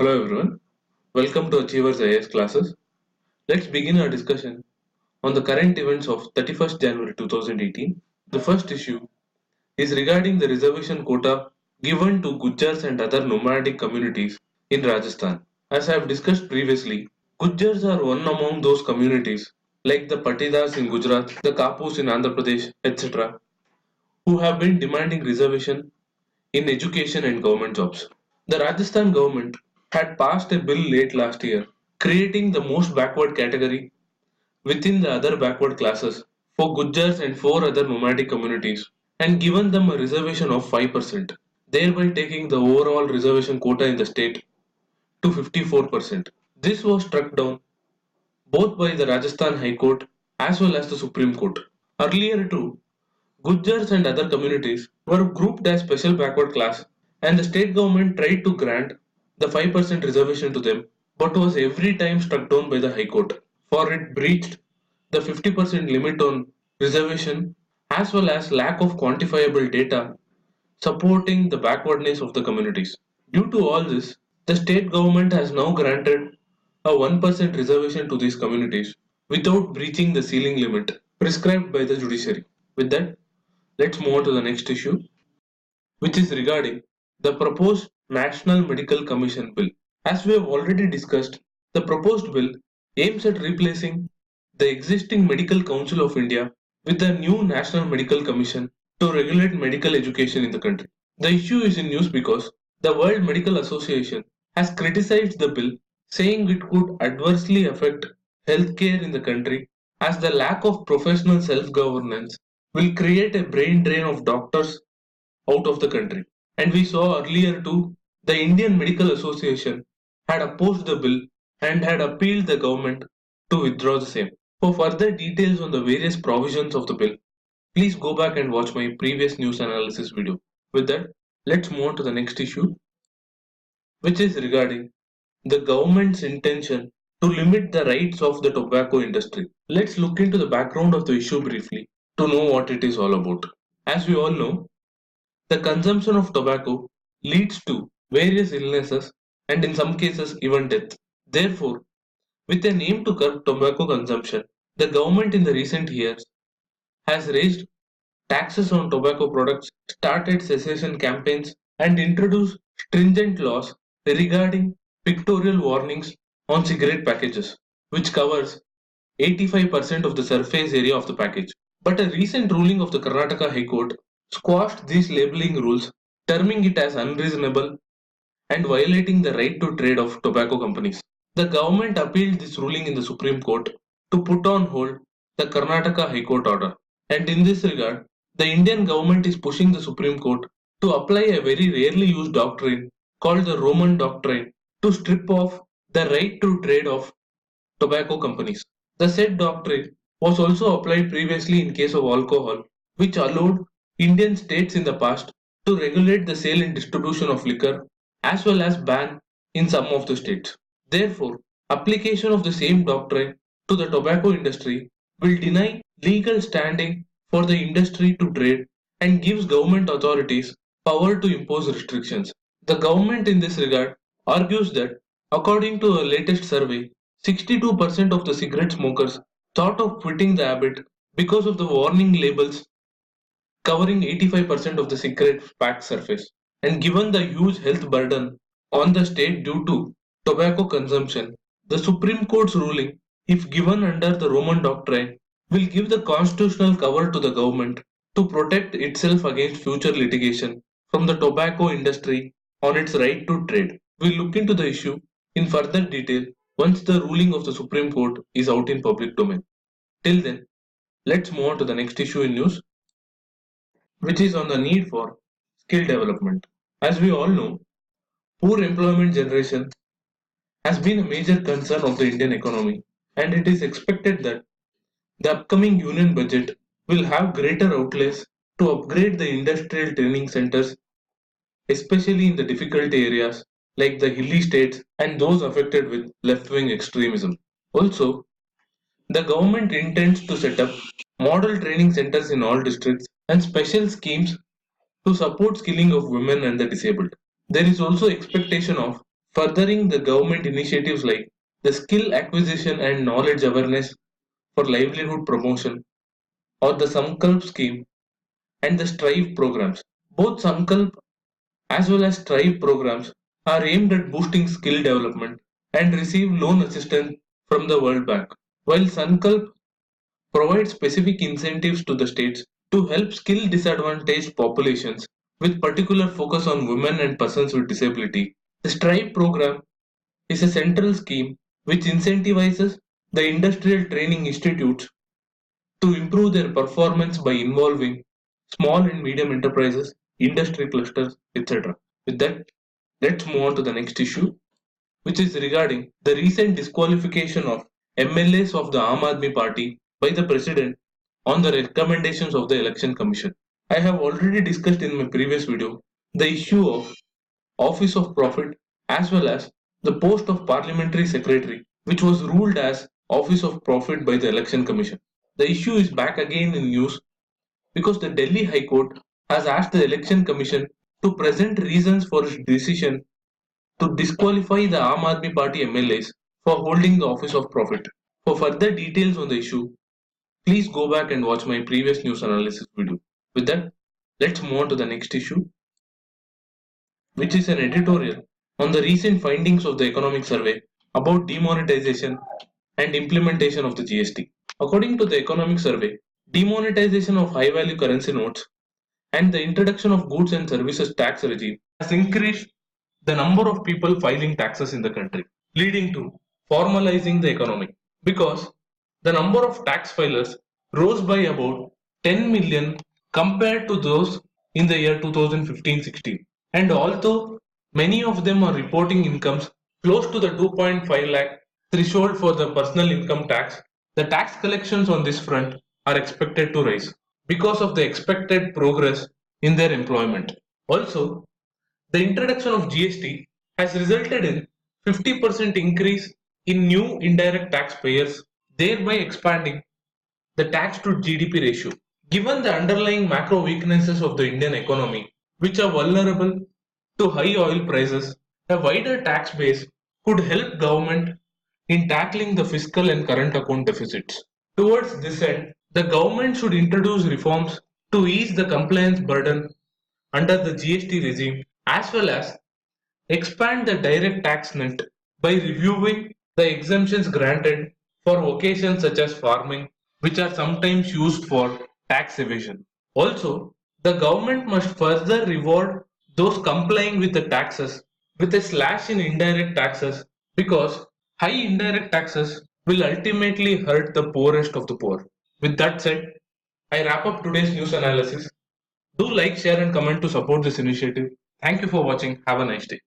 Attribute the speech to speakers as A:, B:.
A: Hello everyone, welcome to Achievers IAS classes. Let's begin our discussion on the current events of 31st January 2018. The first issue is regarding the reservation quota given to Gujjars and other nomadic communities in Rajasthan. As I have discussed previously, Gujjars are one among those communities like the Patidas in Gujarat, the Kapus in Andhra Pradesh, etc., who have been demanding reservation in education and government jobs. The Rajasthan government had passed a bill late last year creating the most backward category within the other backward classes for Gujjars and four other nomadic communities and given them a reservation of 5%, thereby taking the overall reservation quota in the state to 54%. This was struck down both by the Rajasthan High Court as well as the Supreme Court. Earlier too, Gujjars and other communities were grouped as special backward class and the state government tried to grant the 5% reservation to them but was every time struck down by the High Court for it breached the 50% limit on reservation as well as lack of quantifiable data supporting the backwardness of the communities. Due to all this, the state government has now granted a 1% reservation to these communities without breaching the ceiling limit prescribed by the judiciary. With that, let's move on to the next issue, which is regarding the proposed National Medical Commission Bill. As we have already discussed, the proposed bill aims at replacing the existing Medical Council of India with a new National Medical Commission to regulate medical education in the country. The issue is in news because the World Medical Association has criticized the bill, saying it could adversely affect healthcare in the country as the lack of professional self governance will create a brain drain of doctors out of the country. And we saw earlier too, the Indian Medical Association had opposed the bill and had appealed the government to withdraw the same. For further details on the various provisions of the bill, please go back and watch my previous news analysis video. With that, let's move on to the next issue, which is regarding the government's intention to limit the rights of the tobacco industry. Let's look into the background of the issue briefly to know what it is all about. As we all know, the consumption of tobacco leads to various illnesses and in some cases even death. Therefore, with an aim to curb tobacco consumption, the government in the recent years has raised taxes on tobacco products, started cessation campaigns, and introduced stringent laws regarding pictorial warnings on cigarette packages, which covers 85% of the surface area of the package. But a recent ruling of the Karnataka High Court squashed these labeling rules, terming it as unreasonable and violating the right to trade of tobacco companies. The government appealed this ruling in the Supreme Court to put on hold the Karnataka High Court order. And in this regard, the Indian government is pushing the Supreme Court to apply a very rarely used doctrine called the Roman Doctrine to strip off the right to trade of tobacco companies. The said doctrine was also applied previously in case of alcohol, which allowed Indian states in the past to regulate the sale and distribution of liquor as well as ban in some of the states. Therefore, application of the same doctrine to the tobacco industry will deny legal standing for the industry to trade and gives government authorities power to impose restrictions. The government in this regard argues that according to a latest survey, 62% of the cigarette smokers thought of quitting the habit because of the warning labels covering 85% of the cigarette pack surface. And given the huge health burden on the state due to tobacco consumption, the Supreme Court's ruling, if given under the Roman doctrine, will give the constitutional cover to the government to protect itself against future litigation from the tobacco industry on its right to trade. We'll look into the issue in further detail once the ruling of the Supreme Court is out in public domain. Till then, let's move on to the next issue in news, which is on the need for skill development. As we all know, poor employment generation has been a major concern of the Indian economy, and it is expected that the upcoming union budget will have greater outlays to upgrade the industrial training centers, especially in the difficult areas like the hilly states and those affected with left wing extremism. Also, the government intends to set up model training centers in all districts and special schemes to support skilling of women and the disabled. There is also expectation of furthering the government initiatives like the skill acquisition and knowledge awareness for livelihood promotion or the Sankalp scheme and the Strive programs. Both Sankalp as well as Strive programs are aimed at boosting skill development and receive loan assistance from the World Bank, while Sankalp provides specific incentives to the states to help skill disadvantaged populations with particular focus on women and persons with disability. The Strive program is a central scheme which incentivizes the industrial training institutes to improve their performance by involving small and medium enterprises, industry clusters, etc. With that, let's move on to the next issue, which is regarding the recent disqualification of MLAs of the Aam Aadmi Party by the President on the recommendations of the Election Commission. I have already discussed in my previous video the issue of Office of Profit as well as the post of Parliamentary Secretary, which was ruled as Office of Profit by the Election Commission. The issue is back again in news because the Delhi High Court has asked the Election Commission to present reasons for its decision to disqualify the Aam Aadmi Party MLAs for holding the Office of Profit. For further details on the issue, please go back and watch my previous news analysis video. With that, let's move on to the next issue, which is an editorial on the recent findings of the economic survey about demonetization and implementation of the GST. According to the economic survey, demonetization of high value currency notes and the introduction of goods and services tax regime has increased the number of people filing taxes in the country, leading to formalizing the economy because the number of tax filers rose by about 10 million compared to those in the year 2015-16. And although many of them are reporting incomes close to the 2.5 lakh threshold for the personal income tax, the tax collections on this front are expected to rise because of the expected progress in their employment. Also, the introduction of GST has resulted in 50% increase in new indirect taxpayers, thereby expanding the tax to GDP ratio. Given the underlying macro weaknesses of the Indian economy, which are vulnerable to high oil prices, a wider tax base could help government in tackling the fiscal and current account deficits. Towards this end, the government should introduce reforms to ease the compliance burden under the GST regime as well as expand the direct tax net by reviewing the exemptions granted for occasions such as farming, which are sometimes used for tax evasion. Also, the government must further reward those complying with the taxes with a slash in indirect taxes because high indirect taxes will ultimately hurt the poorest of the poor. With that said, I wrap up today's news analysis. Do like, share, and comment to support this initiative. Thank you for watching. Have a nice day.